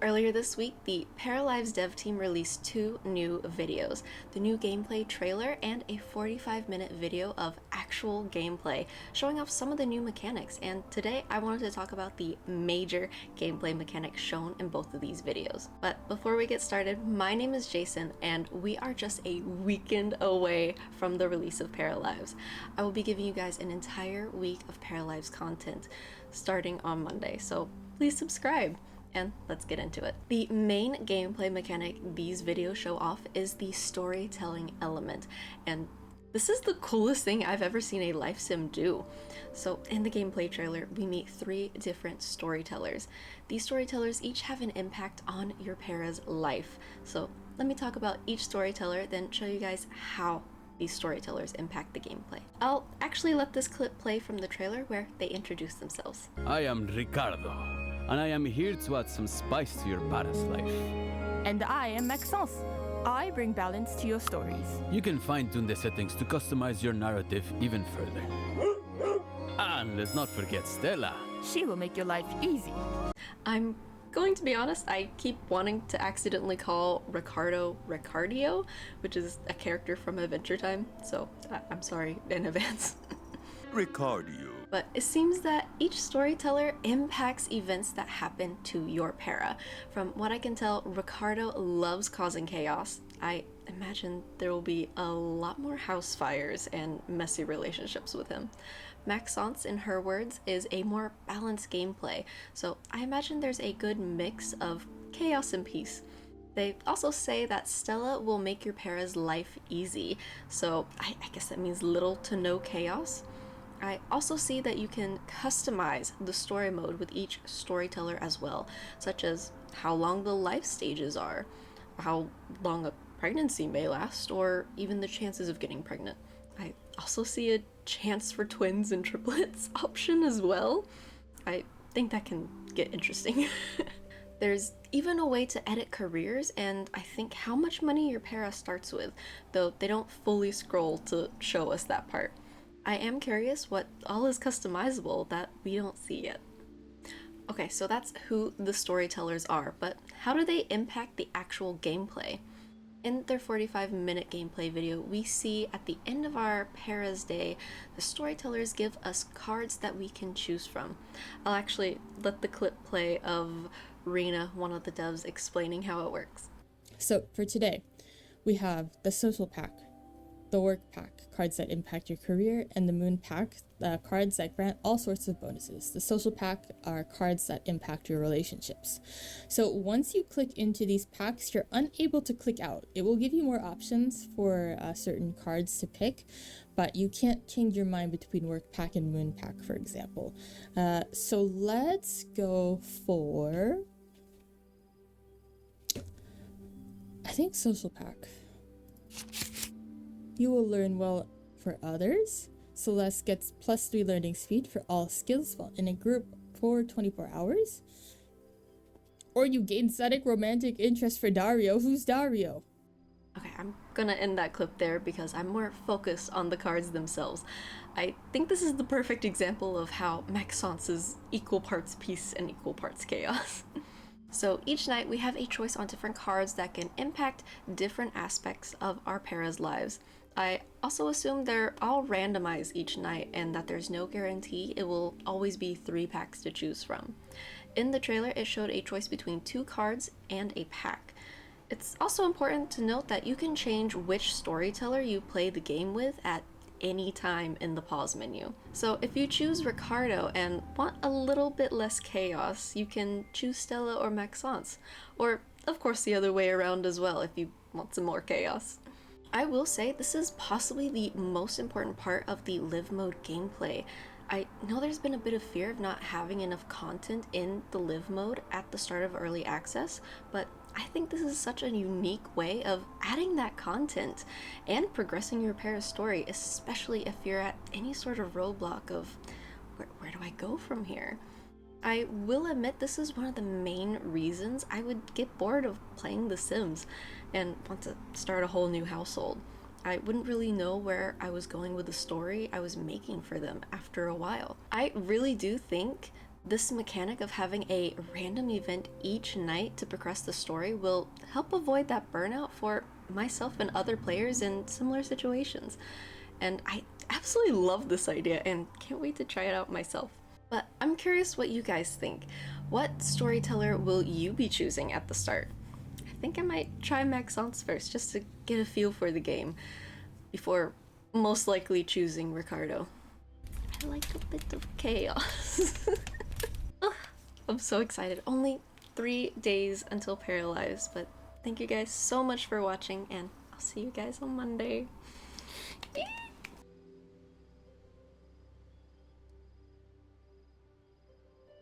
Earlier this week, the Paralives dev team released two new videos, the new gameplay trailer and a 45-minute video of actual gameplay, showing off some of the new mechanics, and today I wanted to talk about the major gameplay mechanics shown in both of these videos. But before we get started, my name is Jason, and we are just a weekend away from the release of Paralives. I will be giving you guys an entire week of Paralives content starting on Monday, so please subscribe. And let's get into it. The main gameplay mechanic these videos show off is the storytelling element, and this is the coolest thing I've ever seen a life sim do. So in the gameplay trailer, we meet three different storytellers. These storytellers each have an impact on your para's life. So let me talk about each storyteller, then show you guys how these storytellers impact the gameplay. I'll actually let this clip play from the trailer where they introduce themselves. I am Ricardo, and I am here to add some spice to your badass life. And I am Maxence. I bring balance to your stories. You can fine-tune the settings to customize your narrative even further. And let's not forget Stella. She will make your life easy. I'm going to be honest, I keep wanting to accidentally call Ricardo Ricardio, which is a character from Adventure Time, so I'm sorry in advance. Ricardio. But it seems that each storyteller impacts events that happen to your para. From what I can tell, Ricardo loves causing chaos. I imagine there will be a lot more house fires and messy relationships with him. Maxence, in her words, is a more balanced gameplay, so I imagine there's a good mix of chaos and peace. They also say that Stella will make your para's life easy, so I guess that means little to no chaos. I also see that you can customize the story mode with each storyteller as well, such as how long the life stages are, how long a pregnancy may last, or even the chances of getting pregnant. I also see a chance for twins and triplets option as well. I think that can get interesting. There's even a way to edit careers and I think how much money your para starts with, though they don't fully scroll to show us that part. I am curious what all is customizable that we don't see yet. Okay, so that's who the storytellers are, but how do they impact the actual gameplay? In their 45-minute gameplay video, we see at the end of our para's day, the storytellers give us cards that we can choose from. I'll actually let the clip play of Rena, one of the devs, explaining how it works. So for today, we have the social pack, the work pack, cards that impact your career, and the moon pack, cards that grant all sorts of bonuses. The social pack are cards that impact your relationships. So once you click into these packs, you're unable to click out. It will give you more options for certain cards to pick, but you can't change your mind between work pack and moon pack, for example. So let's go for, I think, social pack. You will learn well for others. Celeste gets +3 learning speed for all skills while in a group for 24 hours. Or you gain static romantic interest for Dario. Who's Dario? Okay, I'm gonna end that clip there because I'm more focused on the cards themselves. I think this is the perfect example of how Maxence is equal parts peace and equal parts chaos. So each night we have a choice on different cards that can impact different aspects of our para's lives. I also assume they're all randomized each night and that there's no guarantee it will always be 3 packs to choose from. In the trailer, it showed a choice between 2 cards and a pack. It's also important to note that you can change which storyteller you play the game with at any time in the pause menu. So if you choose Ricardo and want a little bit less chaos, you can choose Stella or Maxence, or of course the other way around as well if you want some more chaos. I will say this is possibly the most important part of the live mode gameplay. I know there's been a bit of fear of not having enough content in the live mode at the start of early access, but I think this is such a unique way of adding that content and progressing your para's story, especially if you're at any sort of roadblock of where do I go from here? I will admit this is one of the main reasons I would get bored of playing The Sims and want to start a whole new household. I wouldn't really know where I was going with the story I was making for them after a while. I really do think This mechanic of having a random event each night to progress the story will help avoid that burnout for myself and other players in similar situations. And I absolutely love this idea and can't wait to try it out myself. But I'm curious what you guys think. What storyteller will you be choosing at the start? I think I might try Maxence first just to get a feel for the game before most likely choosing Ricardo. I like a bit of chaos. I'm so excited. Only 3 days until Paralives, but thank you guys so much for watching, and I'll see you guys on Monday. Yay!